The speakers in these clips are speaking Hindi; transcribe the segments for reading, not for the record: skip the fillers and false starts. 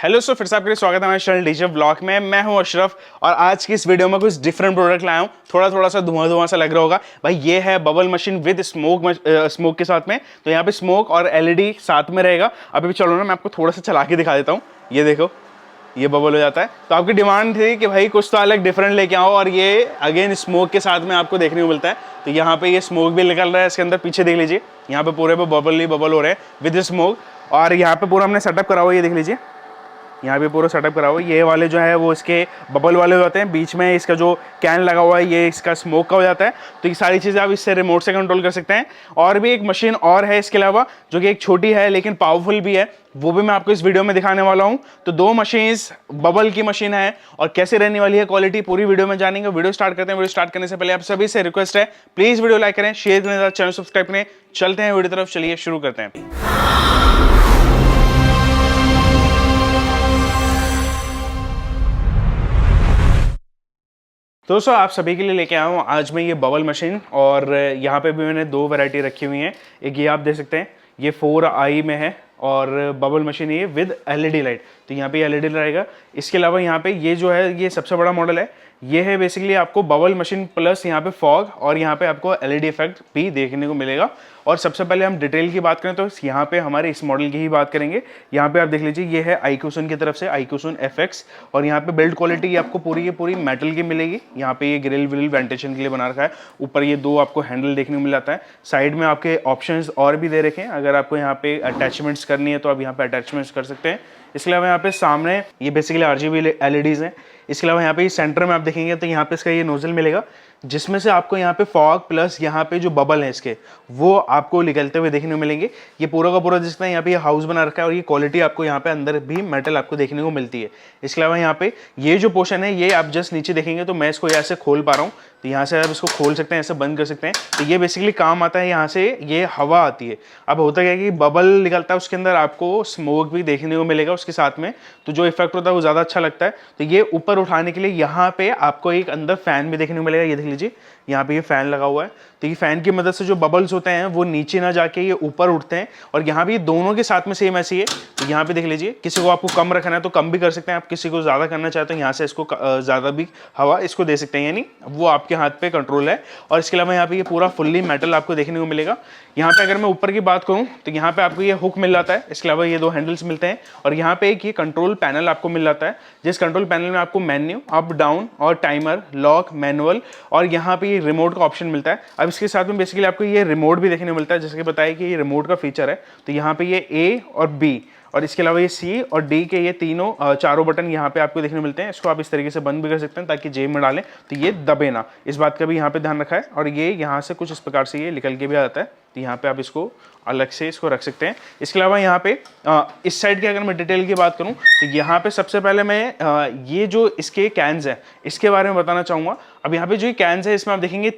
हेलो सो फिर से आपके लिए स्वागत है हमारे चैनल डीजे व्लॉग में। मैं हूं अशरफ और आज की इस वीडियो में कुछ डिफरेंट प्रोडक्ट लाया हूं। थोड़ा सा धुआं सा लग रहा होगा भाई, ये है बबल मशीन विद स्मोक के साथ में। तो यहाँ पे स्मोक और एलईडी साथ में रहेगा। अभी भी चलो ना, मैं आपको थोड़ा सा चला के दिखा देता हूँ। ये देखो, ये बबल हो जाता है। तो आपकी डिमांड थी कि भाई कुछ तो अलग डिफरेंट लेके आओ, और ये अगेन स्मोक के साथ में आपको देखने को मिलता है। तो यहाँ पे ये स्मोक भी निकल रहा है इसके अंदर, पीछे देख लीजिए, यहाँ पे पूरे पे बबल ही बबल हो रहे हैं विद स्मोक। और यहाँ पे पूरा हमने सेटअप करा हुआ है, ये देख लीजिए, यहाँ पे पूरा सेटअप करा हुआ है। ये वाले जो है वो इसके बबल वाले हो जाते हैं, बीच में इसका जो कैन लगा हुआ है ये इसका स्मोक का हो जाता है। तो ये सारी चीज़ें आप इससे रिमोट से कंट्रोल कर सकते हैं। और भी एक मशीन और है इसके अलावा, जो कि एक छोटी है लेकिन पावरफुल भी है, वो भी मैं आपको इस वीडियो में दिखाने वाला हूँ। तो दो मशीन्स बबल की मशीन है, और कैसे रहने वाली है क्वालिटी पूरी वीडियो में जानेंगे। वीडियो स्टार्ट करते हैं। वीडियो स्टार्ट करने से पहले आप सभी से रिक्वेस्ट है, प्लीज वीडियो लाइक करें, शेयर करें, चैनल सब्सक्राइब करें। चलते हैं वीडियो तरफ, चलिए शुरू करते हैं। दोस्तों आप सभी के लिए लेके आया हूँ आज मैं ये बबल मशीन, और यहाँ पे भी मैंने दो वैरायटी रखी हुई हैं। एक ये आप देख सकते हैं, ये 4i में है, और बबल मशीन ये विद एलईडी लाइट। तो यहाँ पे एलईडी रहेगा। इसके अलावा यहाँ पे ये जो है ये सबसे बड़ा मॉडल है। ये है बेसिकली आपको बबल मशीन प्लस यहाँ पे फॉग, और यहाँ पे आपको एलईडी इफेक्ट भी देखने को मिलेगा। और सबसे पहले हम डिटेल की बात करें तो यहाँ पे हमारे इस मॉडल की ही बात करेंगे। यहाँ पे आप देख लीजिए, ये है iQOSUN की तरफ से, iQOSUN FX। और यहाँ पे बिल्ड क्वालिटी आपको पूरी की पूरी मेटल की मिलेगी। यहाँ पे ये ग्रिल विल वेंटिलेशन के लिए बना रखा है। ऊपर ये दो आपको हैंडल देखने को मिल जाता है। साइड में आपके ऑप्शंस और भी दे रखे हैं, अगर आपको यहाँ पे अटैचमेंट्स करनी है तो आप यहाँ पे अटैचमेंट्स कर सकते हैं। इसके अलावा यहाँ पे सामने ये बेसिकली RGB LEDs हैं। इसके अलावा यहाँ पे सेंटर में आप देखेंगे तो यहाँ पे इसका ये नोजल मिलेगा, जिसमें से आपको यहाँ पे फॉग प्लस यहाँ पे जो बबल है इसके, वो आपको निकलते हुए देखने को मिलेंगे। ये पूरा का पूरा जिसमें यहाँ पे ये हाउस बना रखा है, और ये क्वालिटी आपको यहाँ पे अंदर भी मेटल आपको देखने को मिलती है। इसके अलावा यहाँ पे ये जो पोर्शन है, ये आप जस्ट नीचे देखेंगे तो मैं इसको यहाँ से खोल पा रहा हूँ। तो यहाँ से आप इसको खोल सकते हैं, ऐसे बंद कर सकते हैं। तो ये बेसिकली काम आता है, यहाँ से ये हवा आती है। अब होता क्या है कि बबल निकलता है, उसके अंदर आपको स्मोक भी देखने को मिलेगा उसके साथ में। तो जो इफेक्ट होता है वो ज़्यादा अच्छा लगता है। तो ये ऊपर उठाने के लिए यहाँ पे आपको एक अंदर फैन भी देखने को मिलेगा। ये देख लीजिए, यहाँ पे ये फैन लगा हुआ है। तो ये फैन की मदद से जो बबल्स होते हैं वो नीचे ना जाके ये ऊपर उठते हैं। और यहाँ भी दोनों के साथ में सेम ऐसी है। तो यहाँ पे देख लीजिए, किसी को आपको कम रखना है तो कम भी कर सकते हैं, आप किसी को ज़्यादा करना चाहते हैं यहाँ से इसको ज़्यादा भी हवा इसको दे सकते हैं, यानी वो आपके हाथ पे कंट्रोल है। और इसके अलावा यहाँ पे ये पूरा फुल्ली मेटल आपको देखने को मिलेगा। यहाँ पे अगर मैं ऊपर की बात करूँ तो यहाँ पे आपको ये हुक मिल जाता है। इसके अलावा ये दो हैंडल्स मिलते हैं, और यहाँ पे एक ये कंट्रोल पैनल आपको मिल जाता है, जिस कंट्रोल पैनल में आपको मेन्यू, अप डाउन और टाइमर, लॉक, मैनुअल, और यहाँ पे ये रिमोट का ऑप्शन मिलता है। अब इसके साथ में बेसिकली आपको ये रिमोट भी देखने को मिलता है, जैसे कि बताया कि ये रिमोट का फीचर है। तो यहाँ पे ये A और B, और इसके अलावा ये C और D के ये तीनों चारों बटन यहाँ पे आपको देखने को मिलते हैं। इसको आप इस तरीके से बंद भी कर सकते हैं ताकि जेब में डालें तो ये दबे ना, इस बात का भी यहाँ पे ध्यान रखा है। और ये यहाँ से कुछ इस प्रकार से ये निकल के भी आ जाता है। तो यहाँ पे आप इसको अलग से इसको रख सकते हैं। इसके अलावा यहाँ पे इस साइड की अगर मैं डिटेल की बात करूँ तो यहाँ पे सबसे पहले मैं ये जो इसके कैन्स हैं इसके बारे में बताना चाहूँगा। अब यहाँ पे जो ये कैन्स है इसमें आप देखेंगे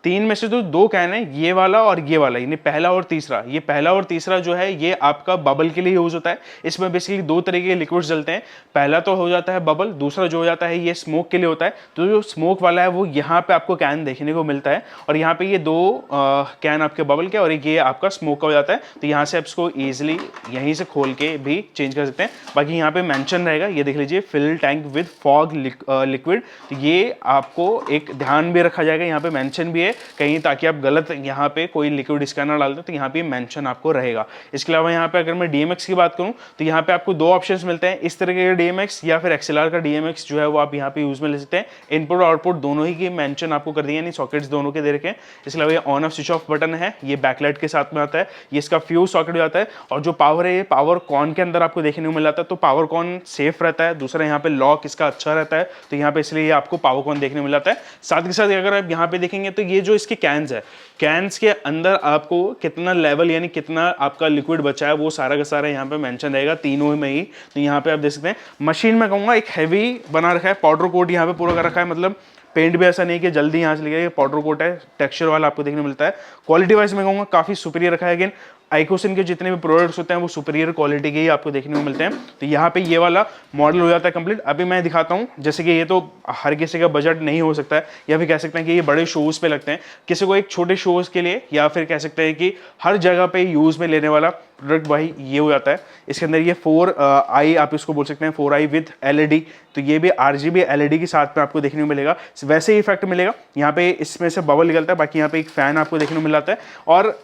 तीन में से तो दो कैन है, ये वाला और ये वाला, यानी पहला और तीसरा। ये पहला और तीसरा जो है ये आपका बबल के लिए यूज होता है। इसमें बेसिकली दो तरीके के लिक्विड्स जलते हैं। पहला तो हो जाता है बबल, दूसरा जो हो जाता है ये स्मोक के लिए होता है। तो जो स्मोक वाला है वो यहाँ पे आपको कैन देखने को मिलता है, और यहाँ पे ये दो कैन आपके बबल के और ये आपका स्मोक का हो जाता है। तो यहाँ से आप इसको ईजिली यहीं से खोल के भी चेंज कर सकते हैं। बाकी यहाँ पे मेंशन रहेगा, ये देख लीजिए, fill tank with fog liquid. तो ये आपको एक ध्यान भी रखा जाएगा, यहाँ पे मेंशन भी है कहीं, ताकि आप गलत यहाँ पे कोई लिक्विड इसका ना डाल दें, तो यहाँ पे मेंशन आपको रहेगा। इसके अलावा यहाँ पे अगर मैं DMX की बात करूँ तो यहाँ पे आपको दो ऑप्शंस मिलते हैं, इस तरह के DMX या फिर XLR का DMX जो है वो आप यहाँ पे यूज में ले सकते हैं। इनपुट और आउटपुट दोनों ही की मेंशन आपको कर दिए, यानी सॉकेट्स दोनों के दे रखे हैं। इसके अलावा ये on off switch off button है, ये बैकलाइट के साथ में आता है, ये इसका फ्यूज सॉकेट जाता है। और जो पावर है ये पावर कॉन के अंदर आपको देखने को मिल जाता है। तो पावर कॉन सेफ रहता है। दूसरा यहाँ पे लॉक इसका अच्छा रहता है, तो यहाँ पे इसलिए आपको पावर कॉन देखने को मिल जाता है। साथ के साथ अगर आप यहाँ पे देखेंगे तो ये जो इसके कैन्स है, कैन्स के अंदर आपको कितना लेवल यानी कितना आपका लिक्विड बचा है वो सारा का सारा यहाँ पे मेंशन रहेगा तीनों में ही। तो यहाँ पे आप देख सकते हैं। मशीन में कहूँगा एक हैवी बना रखा है, पाउडर कोट यहाँ पे पूरा कर रखा है, मतलब पेंट भी ऐसा नहीं कि जल्दी यहाँ से लेके, पाउडर कोट है, टेक्सचर वाला आपको देखने को मिलता है। क्वालिटी वाइज में कहूँगा काफ़ी सुपीरियर रखा है। अगेन आइकोसन के जितने भी प्रोडक्ट्स होते हैं वो सुपीरियर क्वालिटी के ही आपको देखने को मिलते हैं। तो यहाँ पे ये वाला मॉडल हो जाता है कंप्लीट। अभी मैं दिखाता हूँ, जैसे कि ये तो हर किसी का बजट नहीं हो सकता है, या फिर कह सकते हैं कि ये बड़े शोज़ पे लगते हैं, किसी को एक छोटे शोज़ के लिए, या फिर कह सकते हैं कि हर जगह पे यूज़ में लेने वाला प्रोडक्ट भाई ये हो जाता है। इसके अंदर ये 4i आप इसको बोल सकते हैं, 4i विद LED। तो ये भी RGB LED के साथ में आपको देखने को मिलेगा। वैसे ही इफेक्ट मिलेगा, यहाँ पे इसमें से बबल निकलता है, बाकी यहाँ पे एक फैन आपको देखने को मिल जाता है। और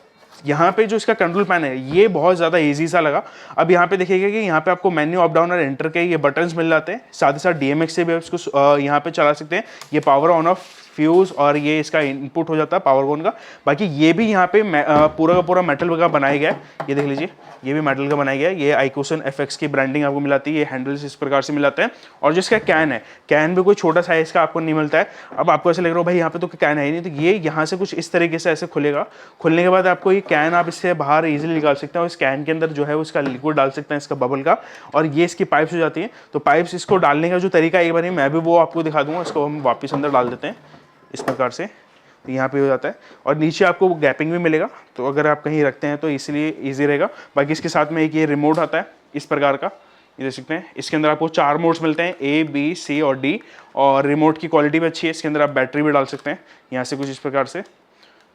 यहाँ पे जो इसका कंट्रोल पैन है ये बहुत ज़्यादा इजी सा लगा। अब यहाँ पे देखिएगा कि यहाँ पे आपको मेन्यू अप डाउन और एंटर के ये बटन्स मिल जाते हैं, साथ ही साथ DMX से भी आप इसको यहाँ पे चला सकते हैं। ये पावर ऑन ऑफ फ्यूज और ये इसका इनपुट हो जाता है पावर ऑन का। बाकी ये भी यहाँ पे पूरा का पूरा मेटल का बनाया गया है, ये देख लीजिए, ये भी मेटल का बनाया गया है। ये आइकोसन FX की ब्रांडिंग आपको मिलाती है, ये हैंडल्स इस प्रकार से मिलाते हैं। और जो इसका कैन है, कैन भी कोई छोटा साइज का आपको नहीं मिलता है। अब आपको ऐसा लग रहा हो भाई यहाँ पे तो कैन है ही नहीं, तो ये यहाँ से कुछ इस तरीके से ऐसे खुलेगा। खुलने के बाद आपको ये कैन आप इससे बाहर इजीली निकाल सकते हैं, और इस कैन के अंदर जो है उसका लिक्विड डाल सकते हैं, इसका बबल का। और ये इसकी पाइप्स हो जाती हैं। तो पाइप्स इसको डालने का जो तरीका एक बार मैं भी वो आपको दिखा दूंगा। इसको हम वापस अंदर डाल देते हैं इस प्रकार से, तो यहाँ पे हो जाता है। और नीचे आपको गैपिंग भी मिलेगा, तो अगर आप कहीं रखते हैं तो इसलिए ईजी रहेगा। बाकी इसके साथ में एक ये रिमोट आता है इस प्रकार का, ये देख सकते हैं। इसके अंदर आपको 4 मोड्स मिलते हैं, A, B, C और D। और रिमोट की क्वालिटी भी अच्छी है, इसके अंदर आप बैटरी भी डाल सकते हैं यहाँ से कुछ इस प्रकार से।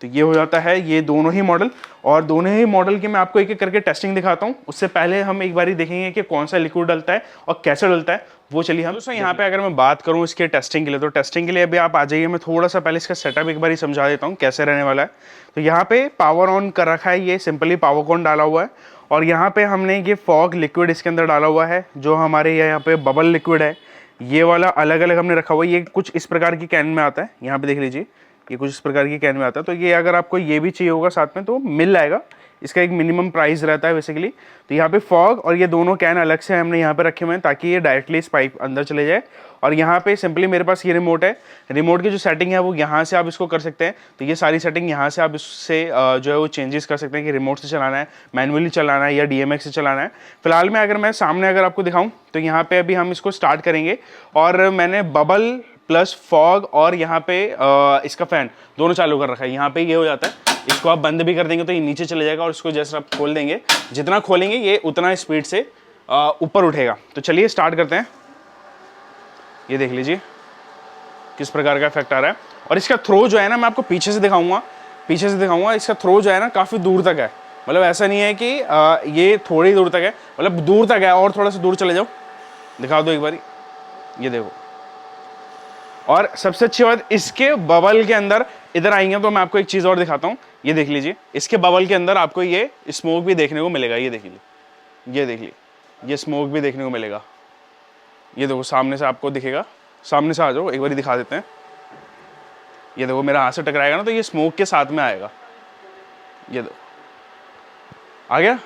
तो ये हो जाता है ये दोनों ही मॉडल। और दोनों ही मॉडल की मैं आपको एक एक करके टेस्टिंग दिखाता हूँ। उससे पहले हम एक बारी देखेंगे कि कौन सा लिक्विड डलता है और कैसे डलता है, वो चलिए हम दोस्तों यहाँ पे अगर मैं बात करूँ इसके टेस्टिंग के लिए, तो टेस्टिंग के लिए अभी आप आ जाइए। मैं थोड़ा सा पहले इसका सेटअप एक बारी समझा देता हूँ कैसे रहने वाला है। तो यहाँ पे पावर ऑन कर रखा है, ये सिंपली पावर कॉन डाला हुआ है। और यहाँ पे हमने ये फॉग लिक्विड इसके अंदर डाला हुआ है, जो हमारे यहाँ पे बबल लिक्विड है ये वाला अलग अलग हमने रखा हुआ है। ये कुछ इस प्रकार की कैन में आता है, यहाँ पे देख लीजिए, ये कुछ इस प्रकार की कैन में आता है। तो ये अगर आपको ये भी चाहिए होगा साथ में तो मिल जाएगा, इसका एक मिनिमम प्राइस रहता है बेसिकली। तो यहाँ पे फॉग और ये दोनों कैन अलग से हमने यहाँ पे रखे हुए हैं, ताकि ये डायरेक्टली इस पाइप अंदर चले जाए। और यहाँ पे सिंपली मेरे पास ये रिमोट है, रिमोट की जो सेटिंग है वो यहाँ से आप इसको कर सकते हैं। तो ये सारी सेटिंग यहाँ से आप इससे जो है वो चेंजेस कर सकते हैं कि रिमोट से चलाना है, मैनुअली चलाना है, या DMX से चलाना है। फिलहाल में अगर मैं सामने अगर आपको दिखाऊँ तो यहाँ पे अभी हम इसको स्टार्ट करेंगे। और मैंने बबल प्लस फॉग और यहाँ पे इसका फैन दोनों चालू कर रखा है। यहाँ पे ये हो जाता है, इसको आप बंद भी कर देंगे तो ये नीचे चले जाएगा, और इसको जैसे आप खोल देंगे, जितना खोलेंगे ये उतना स्पीड से ऊपर उठेगा। तो चलिए स्टार्ट करते हैं। ये देख लीजिए किस प्रकार का इफेक्ट आ रहा है। और इसका थ्रो जो है ना, मैं आपको पीछे से दिखाऊंगा, इसका थ्रो जो है ना काफ़ी दूर तक है। मतलब ऐसा नहीं है कि ये थोड़ी दूर तक है, मतलब दूर तक है। और थोड़ा सा दूर चले जाओ, दिखा दो एक बार, ये देखो। और सबसे अच्छी बात, इसके बबल के अंदर इधर आएंगे तो मैं आपको एक चीज़ और दिखाता हूँ। ये देख लीजिए, इसके बबल के अंदर आपको ये स्मोक भी देखने को मिलेगा। ये देख लीजिए, ये देख लीजिए, ये स्मोक भी देखने को मिलेगा। ये देखो सामने से आपको दिखेगा, सामने से आ जाओ एक बार दिखा देते हैं। ये देखो मेरा हाथ से टकराएगा ना तो ये स्मोक के साथ में आएगा। ये देखो आ गया,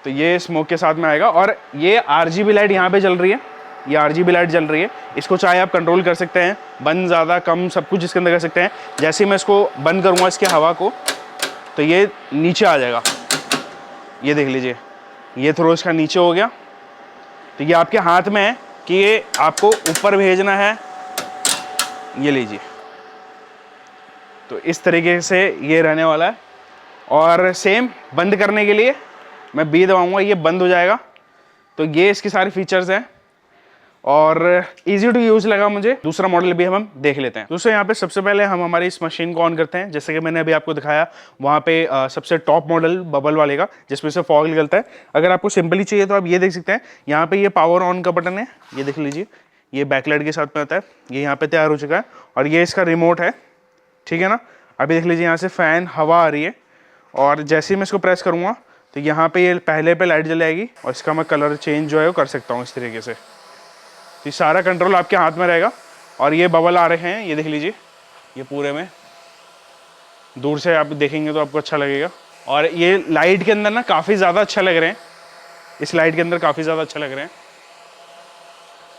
तो ये स्मोक के साथ में आएगा। और ये RGB लाइट यहाँ पे चल रही है, ये RGB लाइट जल रही है। इसको चाहे आप कंट्रोल कर सकते हैं, बंद ज़्यादा कम सब कुछ इसके अंदर कर सकते हैं। जैसे ही मैं इसको बंद करूँगा इसके हवा को, तो ये नीचे आ जाएगा। ये देख लीजिए, ये थ्रो इसका नीचे हो गया। तो ये आपके हाथ में है कि ये आपको ऊपर भेजना है, ये लीजिए। तो इस तरीके से ये रहने वाला है। और सेम बंद करने के लिए मैं B दबाऊँगा, ये बंद हो जाएगा। तो ये इसके सारे फीचर्स हैं और इजी टू यूज लगा मुझे। दूसरा मॉडल भी हम देख लेते हैं। दोस्तों यहाँ पे सबसे पहले हम हमारी इस मशीन को ऑन करते हैं। जैसे कि मैंने अभी आपको दिखाया, वहाँ पे सबसे टॉप मॉडल बबल वाले का, जिसमें से फॉग निकलता है। अगर आपको सिंपली चाहिए तो आप ये देख सकते हैं, यहाँ पे ये पावर ऑन का बटन है, ये देख लीजिए, ये बैकलाइट के साथ में आता है। ये यहाँ पे तैयार हो चुका है और ये इसका रिमोट है, ठीक है ना। अभी देख लीजिए यहाँ से फैन हवा आ रही है, और जैसे ही मैं इसको प्रेस करूँगा तो यहाँ पे ये पहले पे लाइट जल जाएगी, और इसका मैं कलर चेंज जो है वो कर सकता हूँ इस तरीके से। तो ये सारा कंट्रोल आपके हाथ में रहेगा। और ये बबल आ रहे हैं, ये देख लीजिए, ये पूरे में दूर से आप देखेंगे तो आपको अच्छा लगेगा। और ये लाइट के अंदर ना काफ़ी ज़्यादा अच्छा लग रहे हैं, इस लाइट के अंदर काफ़ी ज़्यादा अच्छा लग रहे हैं।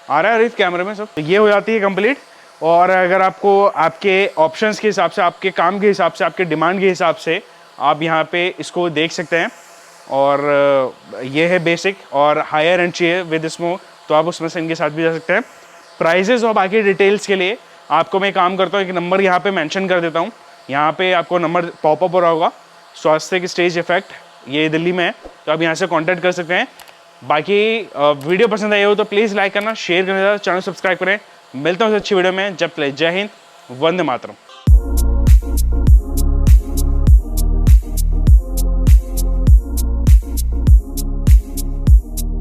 आ रहा है रिफ कैमरे में सब। तो ये हो जाती है कंप्लीट। और अगर आपको आपके ऑप्शंस के हिसाब से, आपके काम के हिसाब से, आपके डिमांड के हिसाब से आप यहाँ पे इसको देख सकते हैं। और ये है बेसिक, और हायर एंड चाहिए विद स्मोक तो आप उस मशीन के साथ भी जा सकते हैं। प्राइजेस और बाकी डिटेल्स के लिए आपको मैं काम करता हूँ, एक नंबर यहाँ पे मेंशन कर देता हूँ। यहाँ पे आपको नंबर पॉपअप हो रहा होगा, स्वास्थ्य स्टेज इफेक्ट, ये दिल्ली में है, तो आप यहाँ से कांटेक्ट कर सकते हैं। बाकी वीडियो पसंद आई हो तो प्लीज़ लाइक करना, शेयर करना, चैनल सब्सक्राइब करें। मिलता हूँ अच्छी वीडियो में, जब तक जय हिंद, वंदे मातरम।